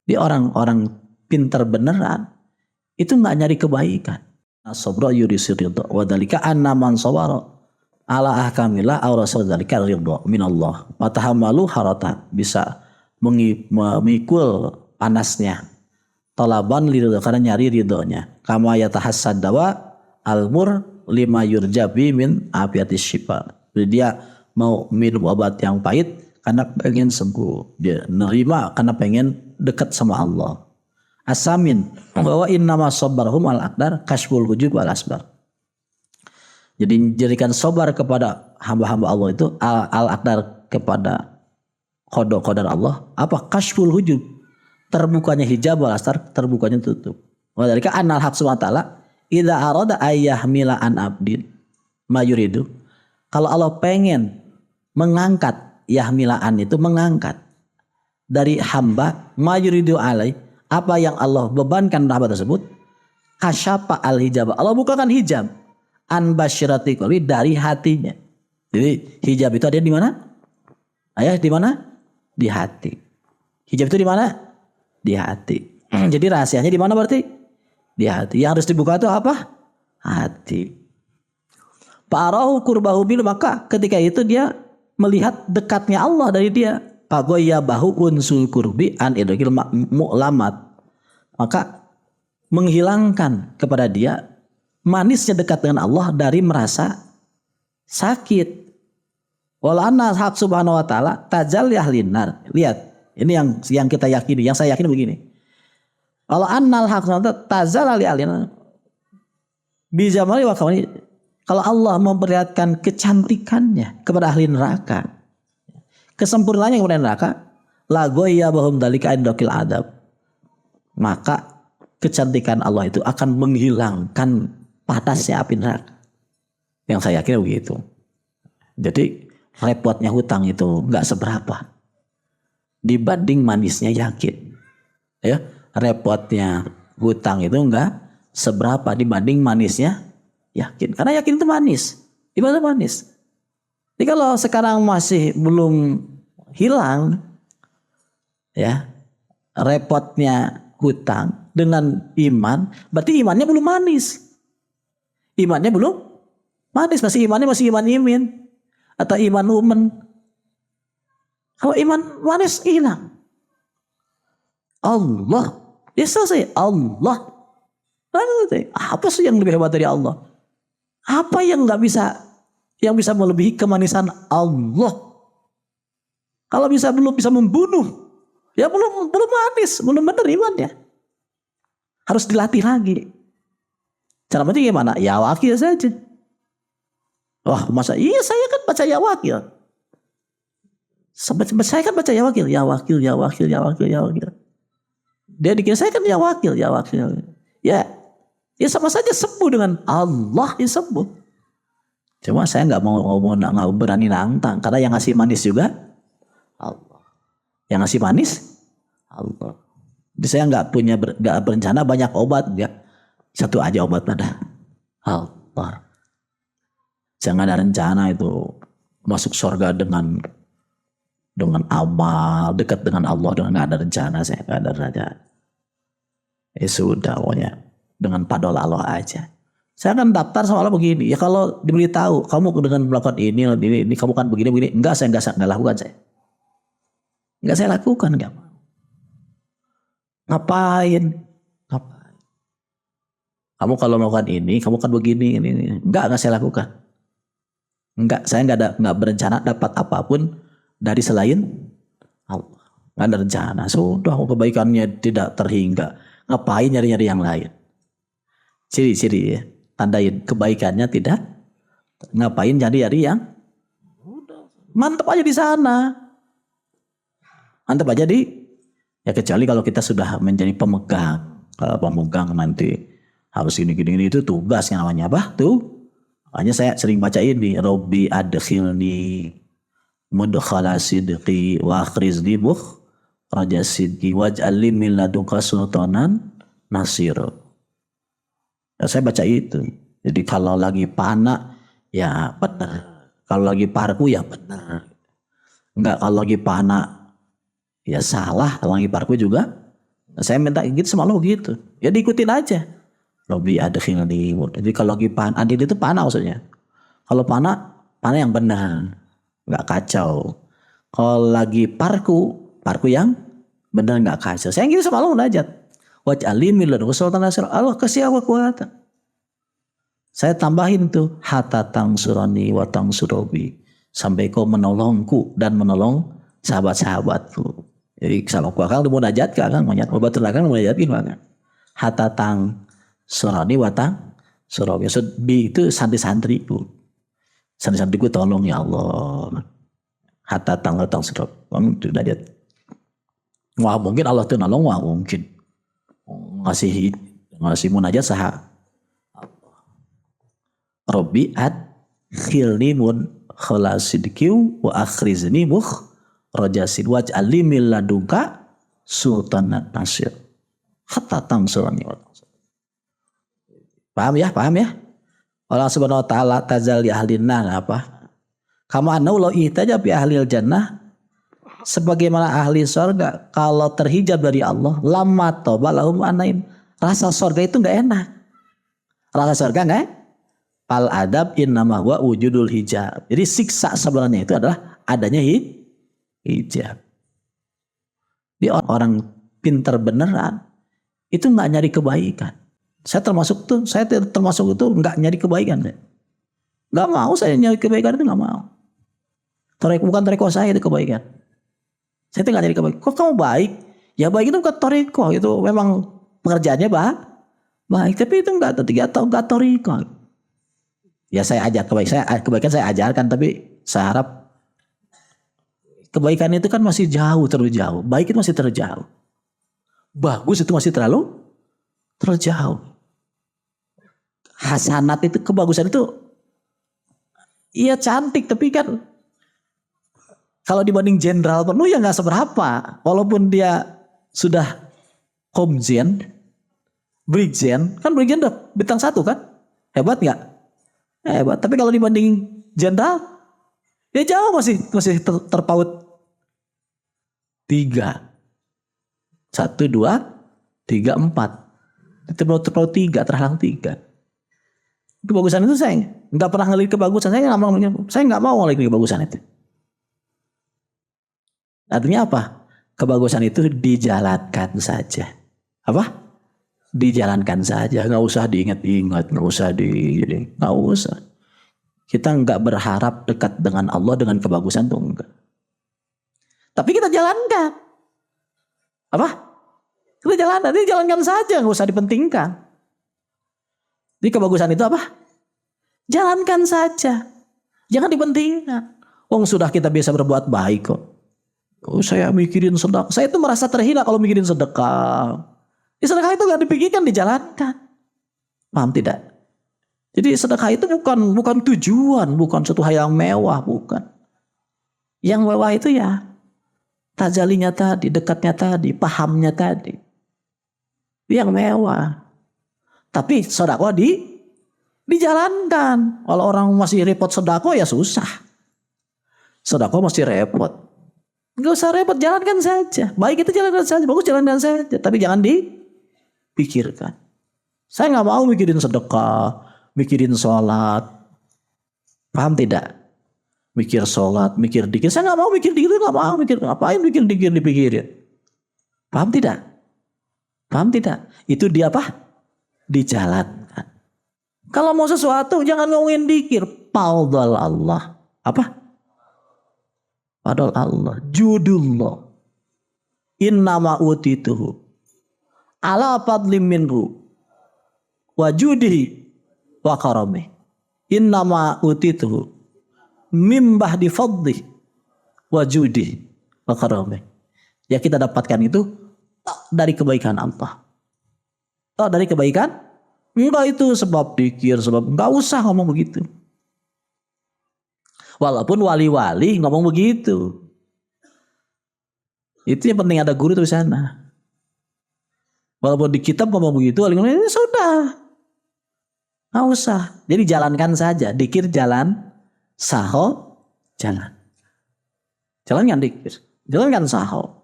Di orang-orang pintar beneran itu nggak nyari kebaikan. As-sabra yurisu ridha wa dzalika anna man sawara ala ahkamillah aw rasul dzalika ridha minallah. Wa tahammalu harata, bisa memikul panasnya. Talaban liridha, karena nyari ridhonya. Kama yatahassad dawa al-mur lima yurjabi min afiatis syifa. Jadi dia mau minum obat yang pahit karena pengen sembuh. Dia nerima karena pengen dekat sama Allah. Asamin bahwa innama sabarhum al-aqdar kashful hujub wal asbar. Jadi jadikan sabar kepada hamba-hamba Allah itu al-aqdar, kepada qada Allah, apa? Kashful hujub, terbukanya hijab, wal astar, terbukanya tutup. Wa dzalika annal haq subhanahu wa ta'ala idza arada ayyahmila an abdin ma yuridu. Kalau Allah pengen mengangkat, yahmilaan itu mengangkat dari hamba, ma yuridu alai, apa yang Allah bebankan hamba tersebut, kasyafa al hijab, Allah bukakan hijab an basyirati qalbi, dari hatinya. Jadi hijab itu ada di mana? Ayah, di mana? Di hati. Hijab itu di mana? Di hati. Jadi rahasianya di mana berarti? Di hati. Yang harus dibuka itu apa? Hati. Fa'arahu qurbahu bil, maka ketika itu dia melihat dekatnya Allah dari dia. Fagoyabahu unsul qurbi an idrakil mu'lamat, maka menghilangkan kepada dia manisnya dekat dengan Allah dari merasa sakit. Wala anna haq subhanahu wa ta'ala tajalliyah linnar. Lihat, ini yang kita yakini, yang saya yakini begini. Wala annal haq subhanahu wa ta'ala tajalliyah linnar bijamali wa kawani. Kalau Allah memperlihatkan kecantikannya kepada ahli neraka, kesempurnaannya kepada neraka, la goyabahum dalika indakil adab, maka kecantikan Allah itu akan menghilangkan panasnya api neraka. Yang saya yakin begitu. Jadi repotnya hutang itu nggak seberapa dibanding manisnya yakin. Ya, repotnya hutang itu nggak seberapa dibanding manisnya yakin. Karena yakin itu manis, ibadah manis. Jadi kalau sekarang masih belum hilang, ya, repotnya hutang dengan iman, berarti imannya belum manis. Imannya belum manis, masih imannya masih iman imin atau iman umen. Kalau iman manis hilang, Allah, ya selesai. Allah, apa sih yang lebih hebat dari Allah? Apa yang nggak bisa, yang bisa melebihi kemanisan Allah? Kalau belum bisa membunuh, ya belum manis, belum benar imannya. Harus dilatih lagi. Cara macam gimana? Ya wakil saja. Wah, masa iya saya kan baca ya wakil. Saya kan baca ya wakil, ya wakil, ya wakil, ya wakil, ya wakil. Dia dikira saya kan ya wakil, ya wakil. Ya sama saja sembuh dengan Allah, ya sembuh. Cuma saya nggak berani nantang, karena yang ngasih manis juga Allah. Yang ngasih manis Allah. Jadi saya nggak berencana banyak obat, enggak. Satu aja obat pada Allah. Jangan ada rencana itu masuk surga dengan amal, dekat dengan Allah dengan nggak ada rencana. Saya nggak ada rencana. Ya sudah, pokoknya dengan padola Allah aja. Saya akan daftar sama Allah begini. Ya kalau diberitahu kamu dengan melakukan ini kamu kan begini. Enggak, saya enggak lakukan saya. Enggak saya lakukan, enggak mau. Ngapain? Kamu kalau melakukan ini, kamu kan begini, ini. Enggak saya lakukan. Enggak, saya enggak berencana dapat apapun dari selain Allah. Enggak ada rencana. Sudah kebaikannya tidak terhingga. Ngapain nyari-nyari yang lain? Ciri-ciri ya. Tandain kebaikannya tidak. Ngapain nyari-nyari yang mantap aja di sana. Mantap aja ya kecuali kalau kita sudah menjadi pemegang. Kalau pemegang nanti harus gini itu tugasnya namanya apa? Tuh. Makanya saya sering baca ini, Robbi adkhilni mudkhala sidqi wa akhrizni raja sidqi waj'al li min ladunka sultanan nasira. Ya, saya baca itu. Jadi kalau lagi panak ya benar. Kalau lagi parku ya benar. Enggak, kalau lagi panak ya salah. Kalau lagi parku juga Saya minta gitu sama Allah begitu. Ya diikutin aja. Robbi adkhilni. Jadi kalau lagi adil itu panah maksudnya. Kalau panah yang benar. Nggak kacau. Kalau lagi parku yang benar nggak kacau. Saya gitu sama Allah munajat. Waj'alni min ladunka sultanan nasira. Allah kasih aku kekuatan. Saya tambahin tuh hatta tangsurani wa tangsurobi. Sampai kau menolongku dan menolong sahabat-sahabatku. Jadi sama aku akan munajat ke akan banyak obatul akan munajatin banget. Hatta tangsurani wa tangsurobi. Maksud bi itu santri-santriku. Santri-santriku tolong ya Allah. Hatta tangsurobi. Kamu sudah lihat. Wah mungkin Allah tuh nolong, wah mungkin. Ngasih munajat sah. Robbi adkhilni khalasidkiu wa akhrizni rajasid waj'alni min ladunka sultanan nasir. Hatta tangsurani wa tangsurani. Paham ya? Allah Subhanahu wa taala tazal li ahlinna apa? Kama annahu law ihtaja bi ahlil jannah, sebagaimana ahli surga kalau terhijab dari Allah, lamma toba lahum anaim. Rasa surga itu enggak enak. Rasa surga enggak? Fal adab innama huwa wujudul hijab. Jadi siksa sebenarnya itu adalah adanya hijab. Dia orang pintar beneran itu enggak nyari kebaikan. Saya termasuk itu enggak nyari kebaikan. Enggak mau saya nyari kebaikan itu enggak mau. Bukan toreko saya itu kebaikan. Saya itu enggak nyari kebaikan. Kok kamu baik? Ya baik itu bukan toreko, itu memang pengerjaannya baik. Tapi itu enggak toreko. Ya saya ajar kebaikan saya ajarkan, tapi saya harap kebaikan itu kan masih terlalu jauh. Baik itu masih terlalu jauh. Bagus itu masih terlalu jauh. Hasanat itu, kebagusan itu iya cantik, tapi kan kalau dibanding jenderal penuh ya nggak seberapa. Walaupun dia sudah komjen, brigjen, kan brigjen udah bintang 1 kan? Hebat nggak? Hebat. Tapi kalau dibanding jenderal, ya jauh masih terpaut 3. 1, 2, 3, 4. Terpaut 3, terhalang 3. Kebagusan itu saya nggak pernah ngelihat kebagusan. Saya nggak mau ngelihat kebagusan itu. Artinya apa? Kebagusan itu dijalankan saja. Apa? Dijalankan saja, nggak usah diingat-ingat, nggak usah. Kita nggak berharap dekat dengan Allah dengan kebagusan tuh enggak. Tapi kita jalankan. Apa? Kita jalankan saja, nggak usah dipentingkan. Jadi kebagusan itu apa? Jalankan saja, jangan dipentingkan. Sudah kita biasa berbuat baik kok. Saya mikirin sedekah. Saya itu merasa terhina kalau mikirin sedekah. Sedekah itu gak dipikirkan, dijalankan. Paham tidak? Jadi sedekah itu bukan tujuan, bukan suatu hal yang mewah, bukan. Yang mewah itu ya tajalinya tadi, dekatnya tadi, pahamnya tadi. Yang mewah. Tapi sedekah dijalankan. Kalau orang masih repot sedekah ya susah. Sedekah masih repot. Gak usah repot, jalankan saja. Baik itu jalankan saja, bagus jalankan saja. Tapi jangan dipikirkan. Saya gak mau mikirin sedekah, mikirin sholat. Paham tidak? Mikir sholat, mikir dikir. Saya gak mau mikir dikir, gak mau mikir. Ngapain mikir dikir dipikirin? Paham tidak? Paham tidak? Itu dia apa? Dijalankan. Kalau mau sesuatu jangan ngomongin dikir. Fadl Allah. Apa? Fadl Allah. Judullah. Innama utituhu ala fadlim minhu wa judihi wa karamih. Innama utituhu mimbah di fadli wa judihi wa karamih. Ya kita dapatkan itu dari kebaikan Allah. Dari kebaikan? Enggak itu sebab dikir, sebab enggak usah ngomong begitu. Walaupun wali-wali ngomong begitu. Itu yang penting ada guru di sana. Walaupun di kitab ngomong begitu, wali ngomong ini sudah. Enggak usah. Jadi jalankan saja. Dikir jalan, saho jalan. Jalankan dikir. Jalankan saho.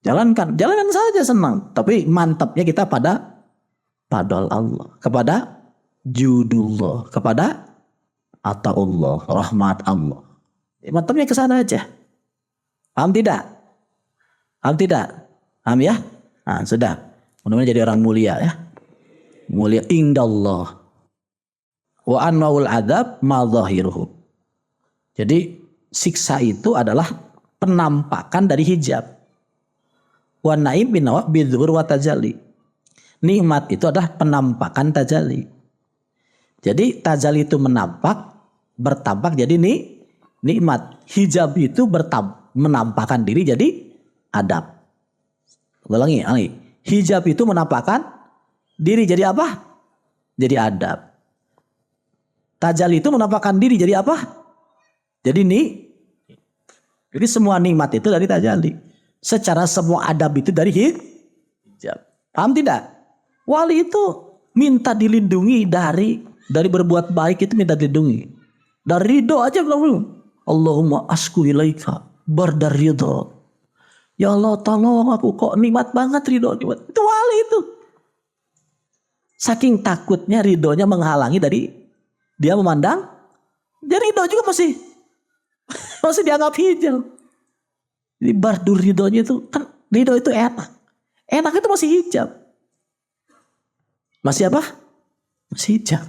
Jalankan saja senang. Tapi mantapnya kita pada Allah, kepada judullah, kepada ataullah, rahmat Allah. Mantapnya ke sana aja. Paham tidak? Paham tidak? Paham ya? Nah, sudah. Mudah-mudahan jadi orang mulia ya. Mulia indallah. Wa anwaul adzab ma zahiruhu. Jadi siksa itu adalah penampakan dari hijab. Wa naim bin nawab bidzhur wa tajalli. Nikmat itu adalah penampakan tajalli. Jadi tajalli itu bertampak jadi nikmat. Hijab itu menampakkan diri jadi adab. Ulangi. Hijab itu menampakkan diri jadi apa? Jadi adab. Tajalli itu menampakkan diri jadi apa? Jadi semua nikmat itu dari tajalli. Secara semua adab itu dari hijab. Paham tidak? Wali itu minta dilindungi dari berbuat baik, itu minta dilindungi. Dari ridho aja belum. Allahumma asku ilaika bardar ridho. Ya Allah tolong aku, kok nikmat banget ridho. Itu wali itu. Saking takutnya ridhonya menghalangi dari dia memandang. Dia ridho juga masih dianggap hijab. Jadi bardur ridhonya itu kan, ridho itu enak. Enak itu masih hijab. Masih apa? Masih hijab.